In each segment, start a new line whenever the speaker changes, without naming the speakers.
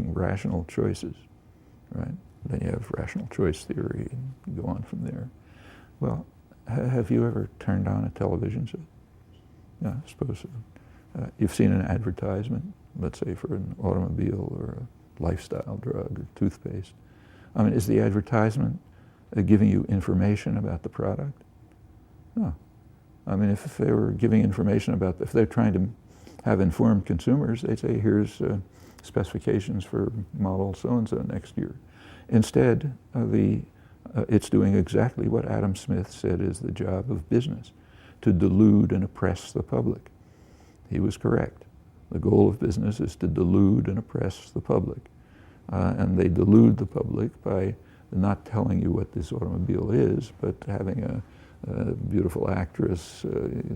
rational choices, right? Then you have rational choice theory and go on from there. Well, have you ever turned on a television set? Yeah, I suppose so. You've seen an advertisement, let's say for an automobile or a lifestyle drug or toothpaste. I mean, is the advertisement giving you information about the product? No. I mean, if they were giving information about, if they're trying to have informed consumers, they'd say, here's specifications for model so-and-so next year. Instead, it's doing exactly what Adam Smith said is the job of business, to delude and oppress the public. He was correct. The goal of business is to delude and oppress the public. And they delude the public by not telling you what this automobile is, but having a beautiful actress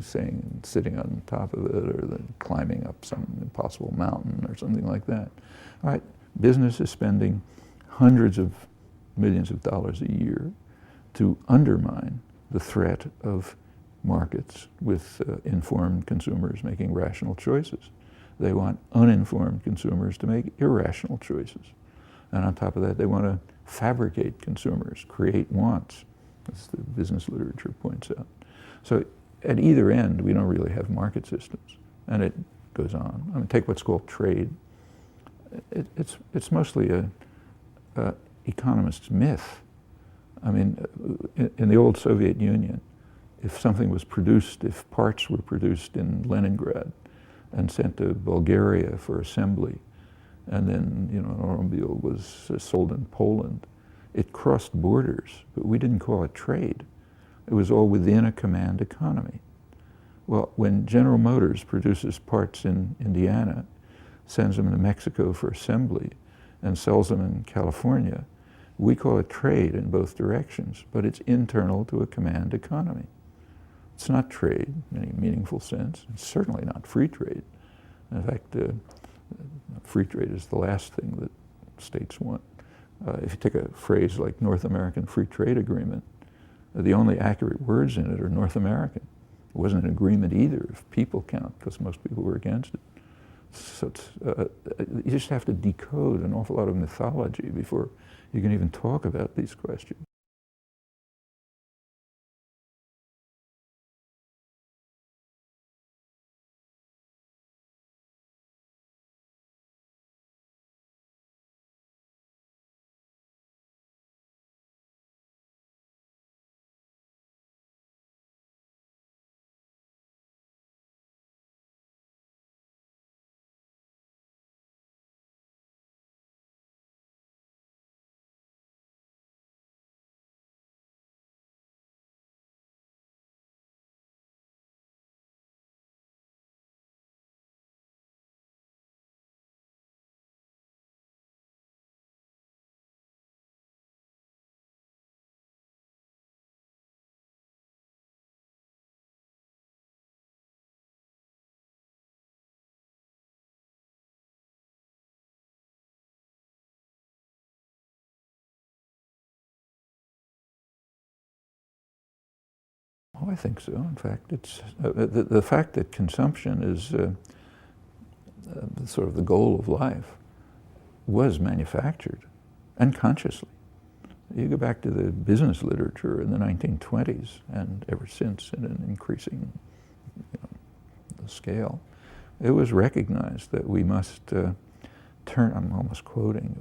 sitting on top of it, or then climbing up some impossible mountain or something like that. All right, business is spending hundreds of millions of dollars a year to undermine the threat of markets with informed consumers making rational choices. They want uninformed consumers to make irrational choices. And on top of that, they want to fabricate consumers, create wants, as the business literature points out. So at either end, we don't really have market systems. And it goes on. I mean, take what's called trade. It's mostly a economist's myth. I mean, in the old Soviet Union, if something was produced, if parts were produced in Leningrad and sent to Bulgaria for assembly, and then, you know, an automobile was sold in Poland, it crossed borders, but we didn't call it trade. It was all within a command economy. Well, when General Motors produces parts in Indiana, sends them to Mexico for assembly, and sells them in California, we call it trade in both directions, but it's internal to a command economy. It's not trade in any meaningful sense. It's certainly not free trade. In fact, free trade is the last thing that states want. If you take a phrase like North American Free Trade Agreement, the only accurate words in it are North American. It wasn't an agreement either if people count, because most people were against it. So you just have to decode an awful lot of mythology before you can even talk about these questions. Oh, I think so. In fact, it's the fact that consumption is sort of the goal of life was manufactured, unconsciously. You go back to the business literature in the 1920s, and ever since, in an increasing scale, it was recognized that we must I'm almost quoting,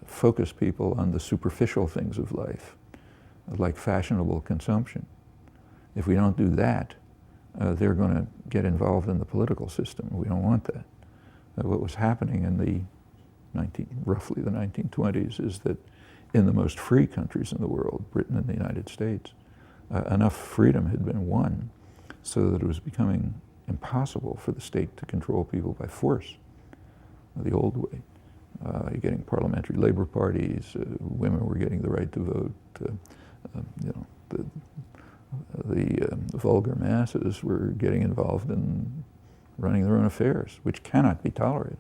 focus people on the superficial things of life, like fashionable consumption. If we don't do that, they're going to get involved in the political system. We don't want that. What was happening in the roughly the 1920s is that in the most free countries in the world, Britain and the United States, enough freedom had been won so that it was becoming impossible for the state to control people by force, the old way. You're getting parliamentary labor parties, women were getting the right to vote, the vulgar masses were getting involved in running their own affairs, which cannot be tolerated.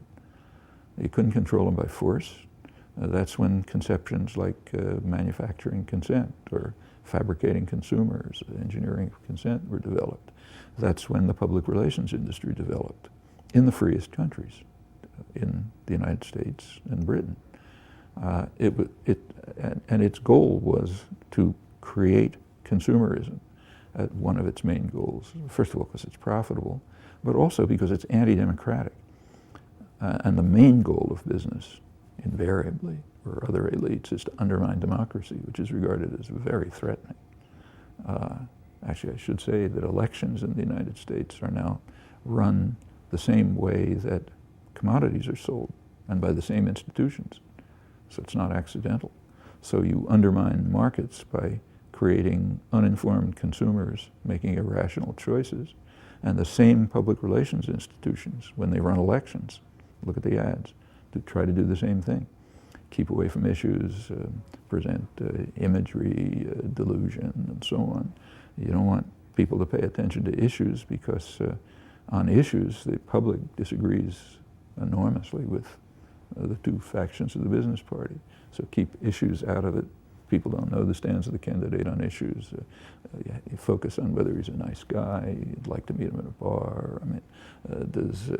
You couldn't control them by force. That's when conceptions like manufacturing consent or fabricating consumers, engineering consent were developed. That's when the public relations industry developed in the freest countries. in the United States and Britain. And its goal was to create consumerism, one of its main goals. First of all, because it's profitable, but also because it's anti-democratic. And the main goal of business, invariably, or other elites, is to undermine democracy, which is regarded as very threatening. Actually, I should say that elections in the United States are now run the same way that commodities are sold, and by the same institutions. So it's not accidental. So you undermine markets by creating uninformed consumers making irrational choices, and the same public relations institutions, when they run elections, look at the ads, to try to do the same thing. Keep away from issues, present imagery, delusion, and so on. You don't want people to pay attention to issues because on issues the public disagrees enormously with the two factions of the business party. So keep issues out of it. People don't know the stance of the candidate on issues. You focus on whether he's a nice guy, you'd like to meet him at a bar. I mean, does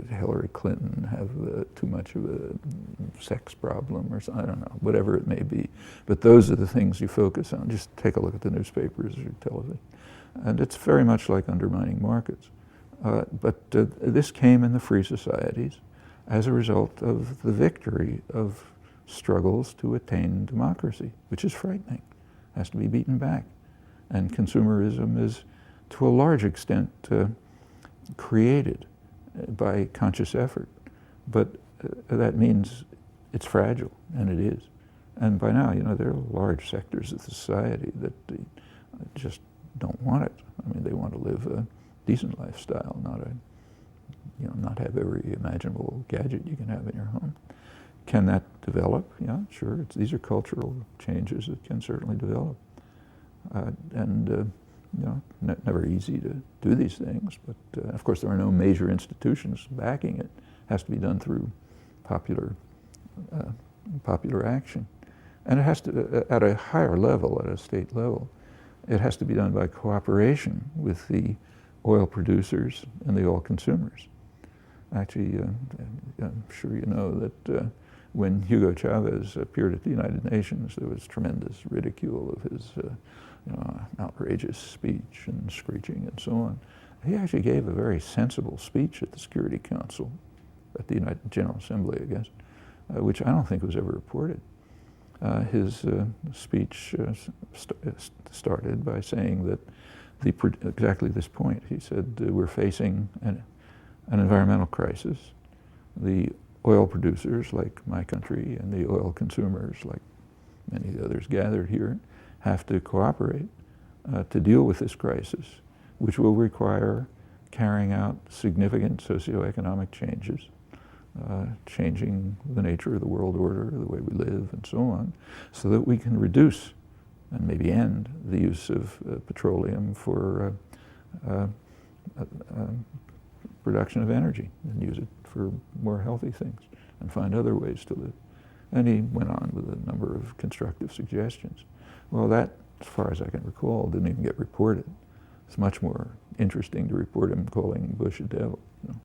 Hillary Clinton have too much of a sex problem or something? I don't know, whatever it may be. But those are the things you focus on. Just take a look at the newspapers or television. And it's very much like undermining markets. But this came in the free societies as a result of the victory of struggles to attain democracy, which is frightening, has to be beaten back. And consumerism is, to a large extent, created by conscious effort. But that means it's fragile, and it is. And by now, you know, there are large sectors of society that just don't want it. I mean, they want to live a decent lifestyle, not have every imaginable gadget you can have in your home. Can that develop? Yeah, sure. These are cultural changes that can certainly develop. Never easy to do these things, but of course there are no major institutions backing it. It has to be done through popular action. And it has to, at a higher level, at a state level, it has to be done by cooperation with the oil producers and the oil consumers. Actually, I'm sure you know that when Hugo Chavez appeared at the United Nations, there was tremendous ridicule of his outrageous speech and screeching and so on. He actually gave a very sensible speech at the Security Council, at the United General Assembly, I guess, which I don't think was ever reported. His speech started by saying that exactly this point. He said, we're facing an environmental crisis. The oil producers, like my country, and the oil consumers, like many of the others gathered here, have to cooperate to deal with this crisis, which will require carrying out significant socioeconomic changes, changing the nature of the world order, the way we live, and so on, so that we can reduce and maybe end the use of petroleum for production of energy and use it for more healthy things and find other ways to live. And he went on with a number of constructive suggestions. Well, that, as far as I can recall, didn't even get reported. It's much more interesting to report him calling Bush a devil. You know.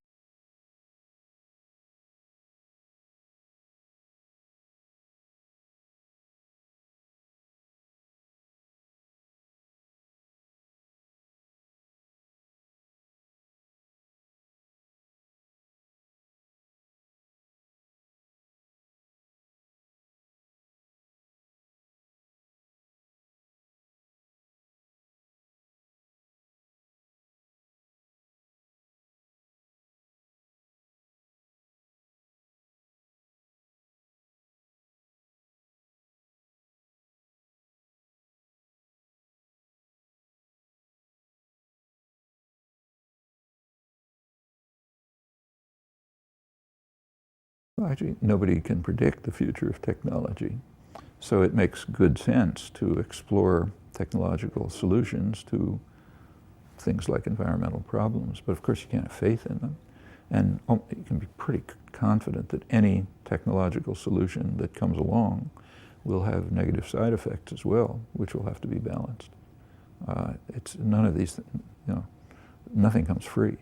Well, actually, nobody can predict the future of technology, so it makes good sense to explore technological solutions to things like environmental problems, but of course you can't have faith in them. And you can be pretty confident that any technological solution that comes along will have negative side effects as well, which will have to be balanced. It's none of these, nothing comes free.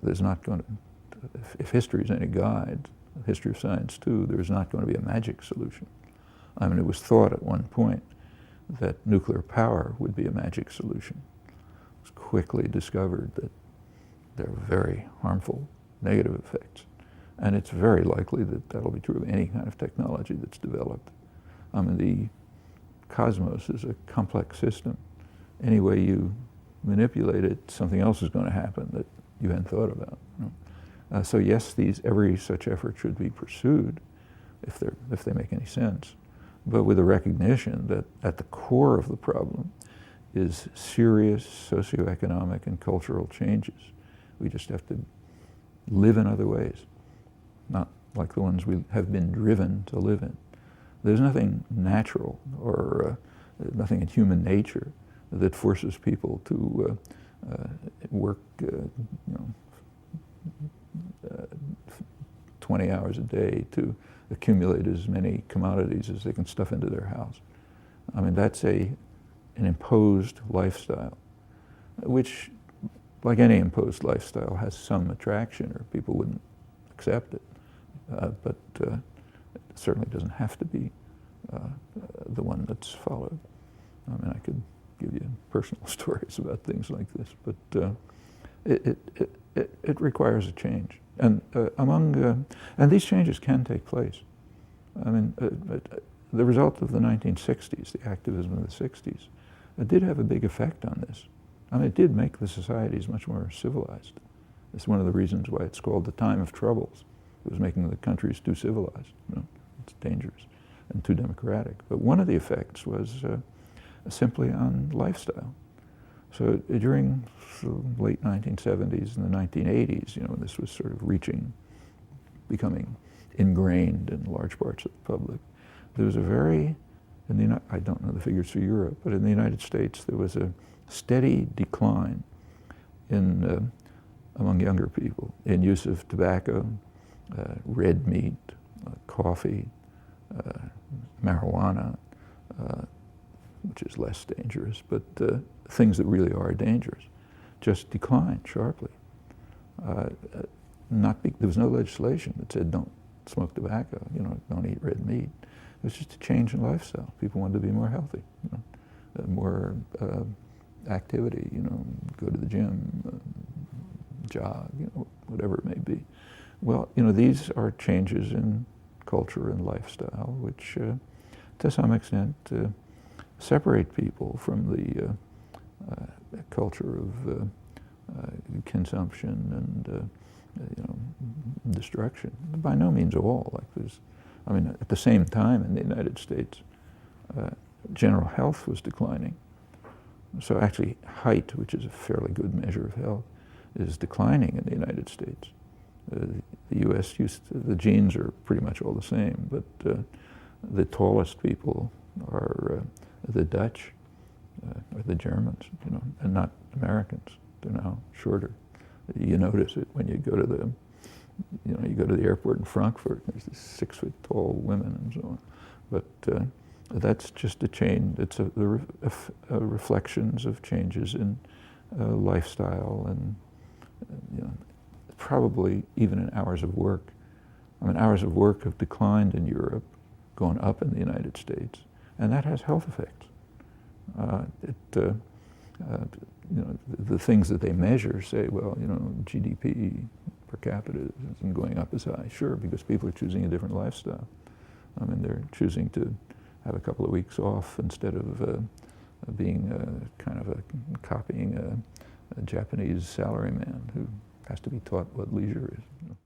There's not going to, if history is any guide, history of science too, there's not going to be a magic solution. I mean, it was thought at one point that nuclear power would be a magic solution. It was quickly discovered that there are very harmful negative effects. And it's very likely that that'll be true of any kind of technology that's developed. I mean, the cosmos is a complex system. Any way you manipulate it, something else is going to happen that you hadn't thought about. You know? So yes, every such effort should be pursued if they make any sense, but with a recognition that at the core of the problem is serious socioeconomic and cultural changes. We just have to live in other ways, not like the ones we have been driven to live in. There's nothing natural or nothing in human nature that forces people to work 20 hours a day to accumulate as many commodities as they can stuff into their house. I mean, that's an imposed lifestyle, which, like any imposed lifestyle, has some attraction, or people wouldn't accept it. But it certainly doesn't have to be the one that's followed. I mean, I could give you personal stories about things like this, but it requires a change. And and these changes can take place. I mean, the result of the 1960s, the activism of the 60s, it did have a big effect on this. I mean, it did make the societies much more civilized. It's one of the reasons why it's called the time of troubles. It was making the countries too civilized. You know, it's dangerous and too democratic. But one of the effects was simply on lifestyle. So during the late 1970s and the 1980s, you know, this was sort of becoming ingrained in large parts of the public. There was a very, I don't know the figures for Europe, but in the United States there was a steady decline in among younger people in use of tobacco, red meat, coffee, marijuana, which is less dangerous, but things that really are dangerous just declined sharply. There was no legislation that said don't smoke tobacco, you know, don't eat red meat. It was just a change in lifestyle. People wanted to be more healthy, you know, more activity, you know, go to the gym, jog, you know, whatever it may be. Well, you know, these are changes in culture and lifestyle, which to some extent separate people from the culture of consumption and you know, destruction. By no means all. Like there's, I mean, at the same time in the United States, general health was declining. So actually, height, which is a fairly good measure of health, is declining in the United States. The U.S. the genes are pretty much all the same, but the tallest people are the Dutch or the Germans, you know, and not Americans. They're now shorter. You notice it when you go to the airport in Frankfurt. There's these 6-foot-tall women and so on. But that's just a change. It's reflections of changes in lifestyle and you know, probably even in hours of work. I mean, hours of work have declined in Europe, gone up in the United States, and that has health effects. You know, the things that they measure say, well, you know, GDP per capita isn't going up as high. Sure, because people are choosing a different lifestyle. I mean, they're choosing to have a couple of weeks off instead of being kind of copying a Japanese salaryman who has to be taught what leisure is. You know.